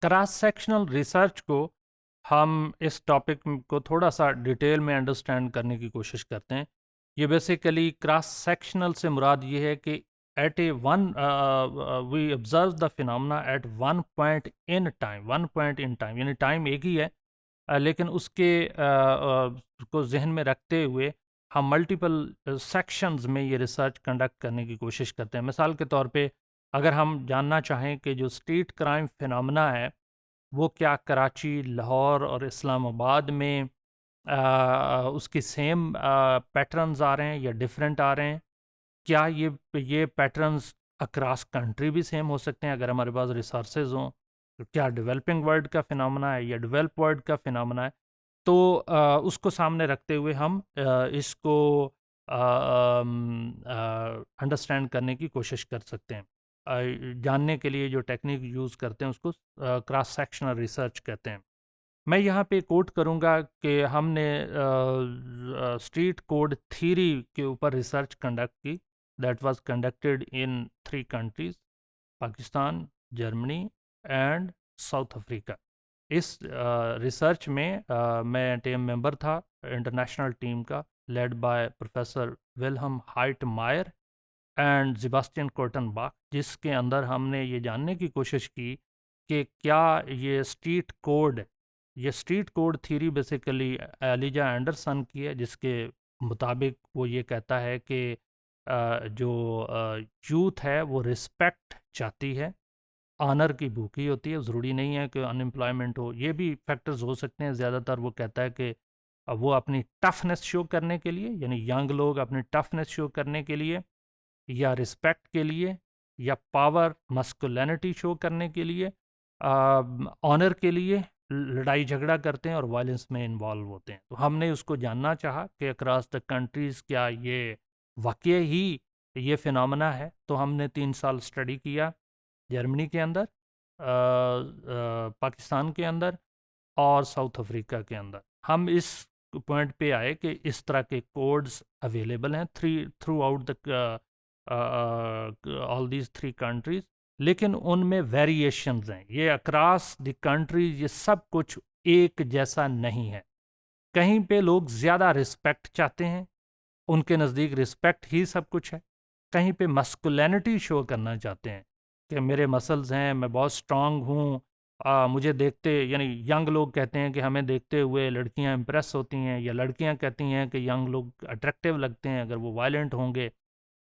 Cross sectional research को हम इस टॉपिक को थोड़ा सा डिटेल में अंडरस्टैंड करने की कोशिश करते हैं। ये बेसिकली क्रॉस सेक्शनल से मुराद ये है कि at a one we observe the phenomena at one point in time, यानी टाइम एक ही है, लेकिन उसके को जहन में रखते हुए हम मल्टीपल सेक्शंस में ये रिसर्च कंडक्ट करने की कोशिश करते हैं। मिसाल के तौर पे अगर हम जानना चाहें कि जो स्ट्रीट क्राइम फिनोमेना है वो क्या कराची, लाहौर और इस्लामाबाद में उसके सेम पैटर्न्स आ रहे हैं या डिफरेंट आ रहे हैं, क्या ये पैटर्न्स अक्रॉस कंट्री भी सेम हो सकते हैं अगर हमारे पास रिसोर्सेज हों, तो क्या डेवलपिंग वर्ल्ड का फिनोमेना है या डेवलप वर्ल्ड का फिनोमेना है। तो उसको सामने रखते हुए हम इसको अंडरस्टैंड करने की कोशिश कर सकते हैं। जानने के लिए जो टेक्निक यूज़ करते हैं उसको क्रॉस सेक्शनल रिसर्च कहते हैं। मैं यहाँ पे कोट करूँगा कि हमने स्ट्रीट कोड थ्योरी के ऊपर रिसर्च कंडक्ट की, that was conducted in 3 countries, Pakistan, Germany and south Africa. इस रिसर्च में मैं टीम मेंबर था इंटरनेशनल टीम का, led by professor Wilhelm height Mayar and Sebastian कोर्टनबाख, जिसके अंदर हमने ये जानने की कोशिश की कि क्या ये street code theory basically Elijah Anderson की है, जिसके मुताबिक वो ये कहता है कि जो यूथ है वो रिस्पेक्ट चाहती है, ऑनर की भूखी होती है। ज़रूरी नहीं है कि अनएम्प्लॉयमेंट हो, ये भी फैक्टर्स हो सकते हैं। ज़्यादातर वो कहता है कि वो अपनी टफनेस शो करने के लिए, यानी यंग लोग अपनी टफनेस शो करने के लिए या रिस्पेक्ट के लिए या पावर मस्कुलिनिटी शो करने के लिए, ऑनर के लिए लड़ाई झगड़ा करते हैं और वायलेंस में इन्वॉल्व होते हैं। तो हमने उसको जानना चाहा कि अक्रॉस द कंट्रीज़ क्या ये वाकई ही ये फिनोमेना है। तो हमने 3 साल स्टडी किया जर्मनी के अंदर, पाकिस्तान के अंदअंदर और साउथ अफ्रीका के अंदर। हम इस पॉइंट पे आए कि इस तरह के कोड्स अवेलेबल हैं through out the all these 3 countries, लेकिन उनमें वेरिएशंस हैं। ये अक्रॉस द कंट्रीज ये सब कुछ एक जैसा नहीं है। कहीं पे लोग ज़्यादा रिस्पेक्ट चाहते हैं, उनके नज़दीक रिस्पेक्ट ही सब कुछ है। कहीं पे मस्कुलिनिटी शो करना चाहते हैं कि मेरे मसल्स हैं, मैं बहुत स्ट्रांग हूँ, मुझे देखते, यानी यंग लोग कहते हैं कि हमें देखते हुए लड़कियां इम्प्रेस होती हैं, या लड़कियां कहती हैं कि यंग लोग अट्रैक्टिव लगते हैं अगर वो वायलेंट होंगे।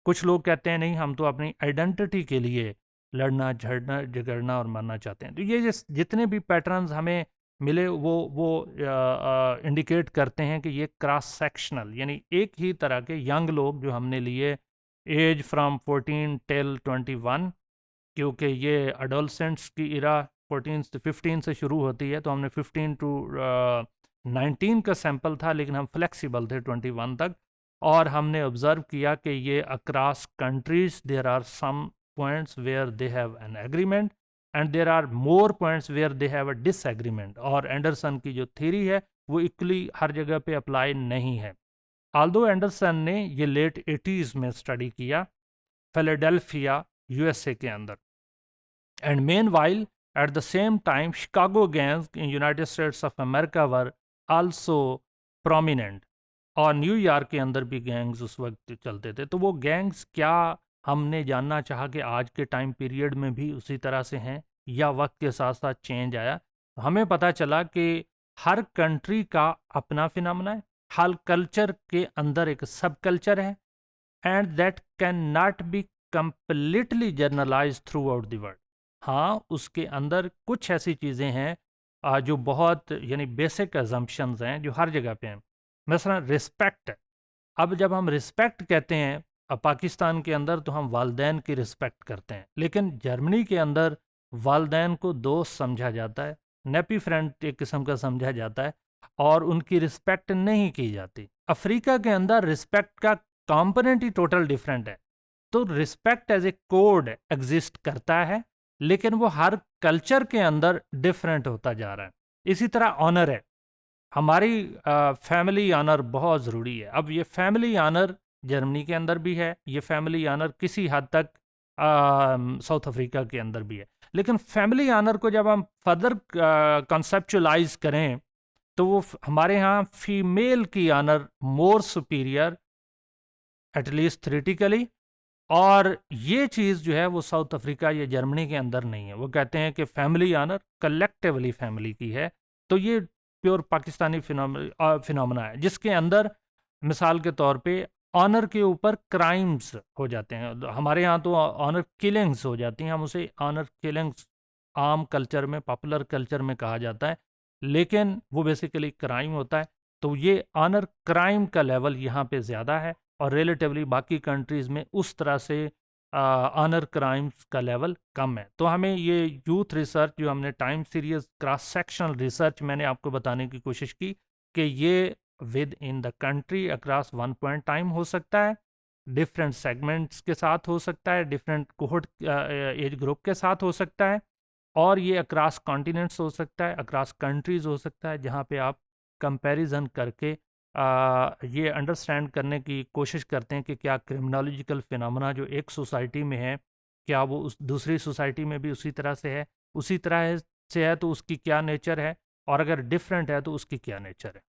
कुछ लोग कहते हैं नहीं, हम तो अपनी आइडेंटिटी के लिए लड़ना झड़ना झगड़ना और मरना चाहते हैं। तो ये जितने भी पैटर्न्स हमें मिले वो इंडिकेट करते हैं कि ये क्रॉस सेक्शनल, यानी एक ही तरह के यंग लोग जो हमने लिए, एज फ्रॉम 14 टिल 21, क्योंकि ये अडोलसेंट्स की इरा 14 से 15 से शुरू होती है, तो हमने 15 टू 19 का सैंपल था, लेकिन हम फ्लेक्सिबल थे 21 तक। और हमने ऑब्जर्व किया कि ये across countries there are some points where they have an agreement and there are more points where they have a disagreement. और एंडरसन की जो थ्योरी है वो इक्वली हर जगह पे अप्लाई नहीं है। आल्दो एंडरसन ने ये लेट 80s में स्टडी किया फिलाडेल्फिया यूएसए के अंदर, and main while at the same time Chicago gangs in United states of America were also prominent. और न्यूयॉर्क के अंदर भी गैंग्स उस वक्त चलते थे। तो वो गैंग्स क्या, हमने जानना चाहा कि आज के टाइम पीरियड में भी उसी तरह से हैं या वक्त के साथ साथ चेंज आया। तो हमें पता चला कि हर कंट्री का अपना फिनोमेना है, हर कल्चर के अंदर एक सब कल्चर है, and that can not be completely generalized through out the world. हाँ, उसके अंदर कुछ ऐसी चीज़ें हैं जो बहुत, यानी बेसिक अजम्पशंस हैं जो हर जगह पे हैं। मसलन रिस्पेक्ट। अब जब हम रिस्पेक्ट कहते हैं पाकिस्तान के अंदर, तो हम वालदैन की रिस्पेक्ट करते हैं, लेकिन जर्मनी के अंदर वालदैन को दोस्त समझा जाता है, नेपी फ्रेंड एक किस्म का समझा जाता है, और उनकी रिस्पेक्ट नहीं की जाती। अफ्रीका के अंदर रिस्पेक्ट का कंपोनेंट ही टोटल डिफरेंट है। तो respect as a code exist करता है, लेकिन वो हर कल्चर के अंदर डिफरेंट होता जा रहा है। इसी तरह ऑनर है, हमारी फैमिली ऑनर बहुत ज़रूरी है। अब ये फैमिली ऑनर जर्मनी के अंदर भी है, ये फैमिली ऑनर किसी हद तक साउथ अफ्रीका के अंदर भी है। लेकिन फैमिली ऑनर को जब हम फर्दर कंसेप्चुलाइज करें तो वो हमारे यहाँ फीमेल की ऑनर मोर सुपीरियर एटलीस्ट थ्योरेटिकली, और ये चीज़ जो है वो साउथ अफ्रीका या जर्मनी के अंदर नहीं है। वो कहते हैं कि फैमिली ऑनर कलेक्टिवली फैमिली की है। तो ये प्योर पाकिस्तानी फिनोमेना है, जिसके अंदर मिसाल के तौर पे ऑनर के ऊपर क्राइम्स हो जाते हैं। हमारे यहाँ तो ऑनर किलिंग्स हो जाती हैं, हम उसे ऑनर किलिंग्स आम कल्चर में, पॉपुलर कल्चर में कहा जाता है, लेकिन वो बेसिकली क्राइम होता है। तो ये ऑनर क्राइम का लेवल यहाँ पे ज़्यादा है, और रिलेटिवली बाकी कंट्रीज़ में उस तरह से ऑनर क्राइम्स का लेवल कम है। तो हमें ये यूथ रिसर्च जो हमने time series cross sectional research मैंने आपको बताने की कोशिश की कि ये with in the country across one point time हो सकता है, डिफरेंट सेगमेंट्स के साथ हो सकता है, डिफरेंट कोहर्ट एज ग्रुप के साथ हो सकता है, और ये अक्रॉस कॉन्टिनेंट्स हो सकता है, अक्रॉस कंट्रीज हो सकता है, जहाँ पे आप कंपैरिजन करके ये अंडरस्टैंड करने की कोशिश करते हैं कि क्या क्रिमिनोलॉजिकल फिनोमेना जो एक सोसाइटी में है, क्या वो उस दूसरी सोसाइटी में भी उसी तरह से है, उसी तरह से है तो उसकी क्या नेचर है, और अगर डिफरेंट है तो उसकी क्या नेचर है।